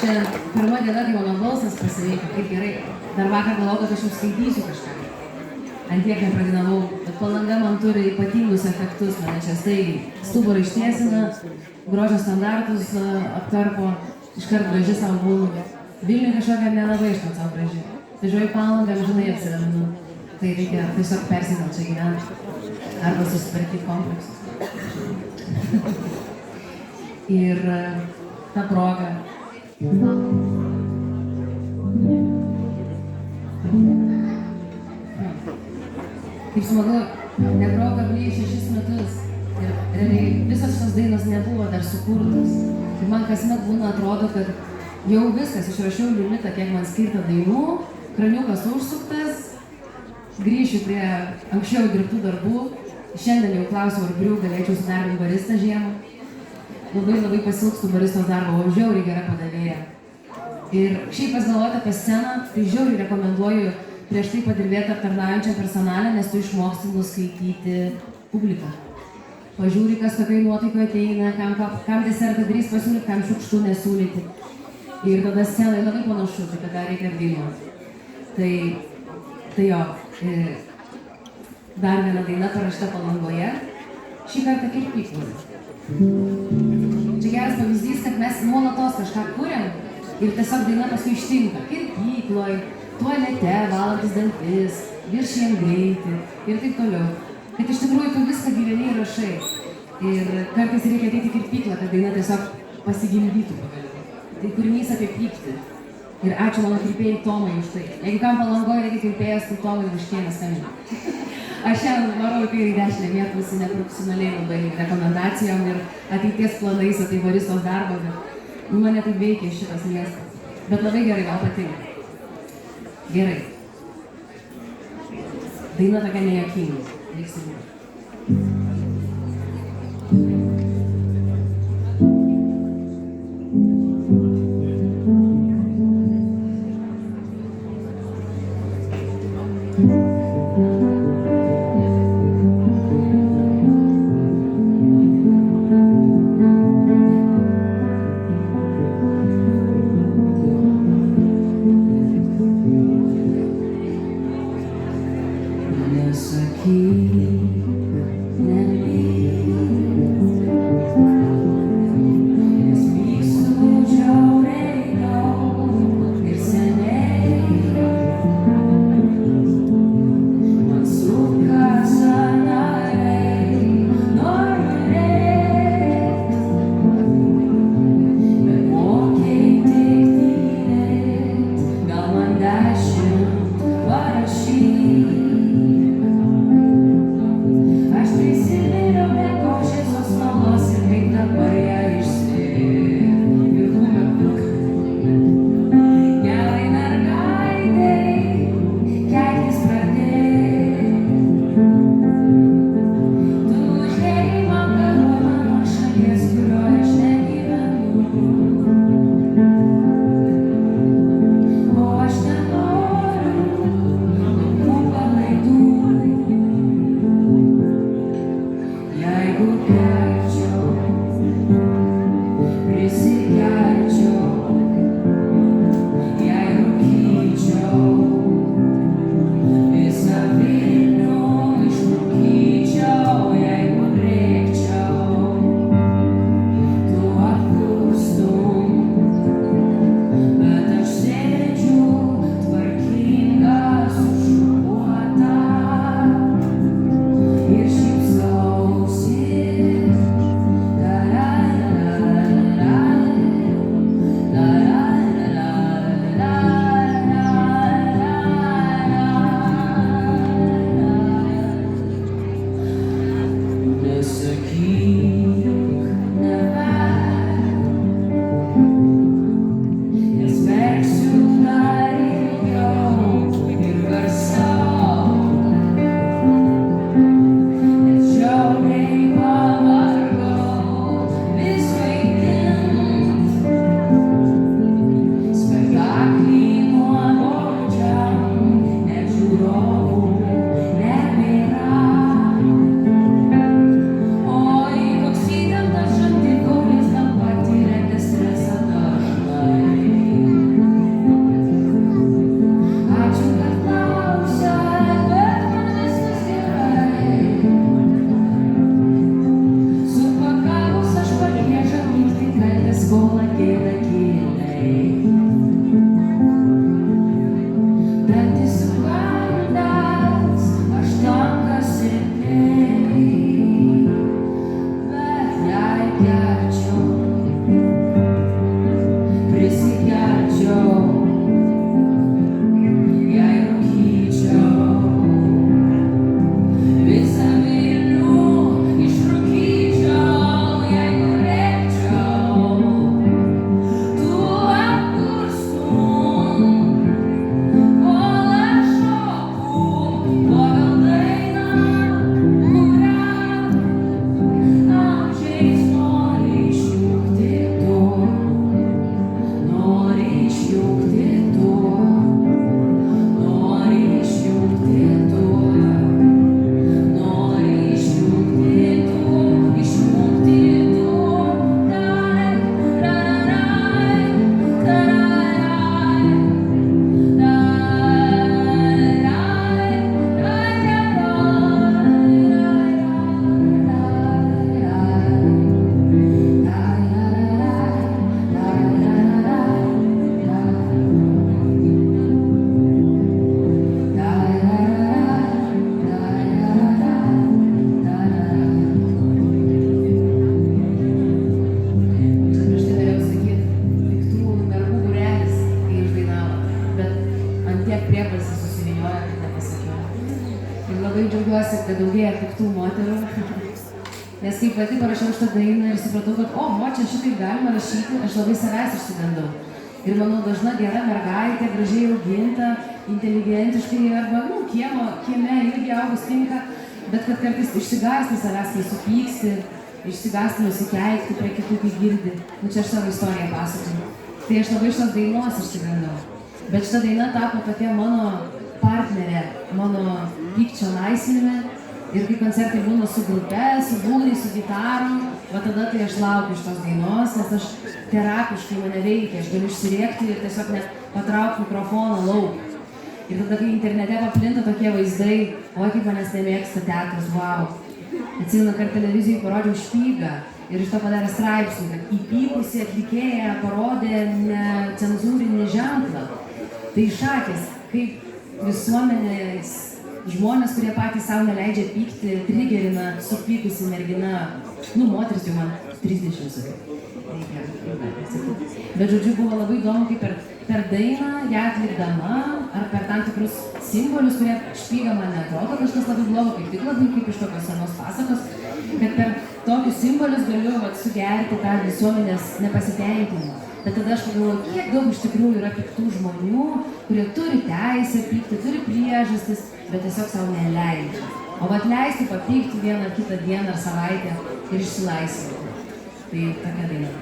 čia pirma diena, kai mano balsas pasiveikia, kaip gerai. Dar vakar galvojau, kad aš jau skaitysiu kažką. Ant tiek nepradinavau, bet Palanga man turi ypatingus efektus, mane čia staigiai stuburą ištiesina, grožio standartus apkarpo, iškart graži savo būnu. Vilniui kažkokia nelabai iš to savo graži. Važiuoju Palangą, žinai apsiraminu. Tai reikia tiesiog persikelt čia gyventi. Arba susitvarkyti kompleksus. Ir ta proga. Kaip smagu, negrojau Gabrieliui 6 metus. Ir realiai visos šios dainos nebuvo dar sukurtos. Ir man kasmet būna atrodo, kad jau viskas, išrašiau limitą, kiek man skirta dainų, kraniukas užsuktas, grįšiu prie anksčiau dirbtų darbų. Šiandien jau klausiau, ar griu galėčiau sudarbinti baristą žiemą. Labai pasiilgstu baristos darbo, o žiauriai gera padavėja. Ir šiaip pasigalvoti apie sceną, tai žiauriai rekomenduoju prieš tai padirbėti aptarnaujančią personalę, nes tu išmoksti nuskaityti publiką. Pažiūri, kas tokiai nuotaikoje ateina, kam desertą drįs pasiūlyti, kam šiukštų nesiūlyti. Ir tada scenai labai panašu, tai tada reikia dainuoti. Tai jo, dar viena daina parašyta Palangoje, šį kartą Kirpykloje. Čia geras pavyzdys, kad mes nuolatos kažką kuriam ir tiesiog daina paskui ištinka. Kirpykloje, tualete, valantis dantis, viršijant greitį ir taip toliau. Bet iš tikrųjų tu viską gyveni ir rašai. Ir kartais reikia ateiti į kirpyklą, kad daina tiesiog pasigimdytų pagaliau. Tai kūrinys apie pyktį. Ir ačiū mano kirpėjai Tomai už tai. Jeigu kam Palangoje reikia kirpėjas, tai Tomai Vaškėnas skambina. Aš šiandien varau į kairį dešinę mėtusi neprofesionaliai labai rekomendacijom ir ateities planais apie baristos darbą, bet mane taip veikia šitas miestas. Bet labai gerai, man patinka. Gerai. Daina tokia nejuokinga. Reiksim. Nesakyk išjungti tu, nori išjungti tu, nori išjungti tu, išjungti tu, rai, rarai, tararai, priebalsis susivinioja, kad nepasakiau. Ir labai džiaugiuosi, kad daugėja piktų moterų. Nes kai pati parašiau šitą dainą ir supratau, kad čia šitaip galima rašyti, aš labai savęs išsigandau. Ir manau, dažna gera mergaitė, gražiai auginta, inteligentiškai arba, kieme irgi augus tinka, bet kad kartais išsigąsti savęs, kai supyksti, išsigąsti nusikeikti prie kitų, kai girdi. Čia aš savo istoriją pasakoju. Tai aš labai šios dainos išsigandau. Bet šita daina tapo tokia mano partnerė, mano pykčio laisvinime. Ir kai koncertai būna su grupe, su būgnai, su gitarom, va tada tai aš laukiu šitos dainos, nes aš terapiškai mane veikia, aš galiu išsirėkti ir tiesiog net patraukti mikrofoną lauk. Ir tada, kai internete paplinta tokie vaizdai, kaip manęs nemėgsta teatras, wow. Atsimenu, kad televizijai parodžiau Špygą ir iš to padarė straipsnį, kad įpykusi atlikėja parodė necenzūrinį ženklą. Tai šakės, kaip visuomenės žmonės, kurie patys savo neleidžia pykti, trigerina supykusi mergina, moteris jau man 30 sakai. Bet žodžiu, buvo labai įdomu, kaip per dainą, ją atlikdama, ar per tam tikrus simbolius, kurie Špygą man neatrodo kažkas labai blogo, kaip tik labai kaip iš tokios senos pasakos, kad per tokius simbolius galiu sugerti tą visuomenės nepasitenkinimą. Bet tada aš pagalvoju, kiek daug iš tikrųjų yra piktų žmonių, kurie turi teisę pykti, turi priežastis, bet tiesiog savo neleidžia. O atleisti papykti vieną ar kitą dieną ar savaitę ir išsilaisvinti. Tai tokia daina.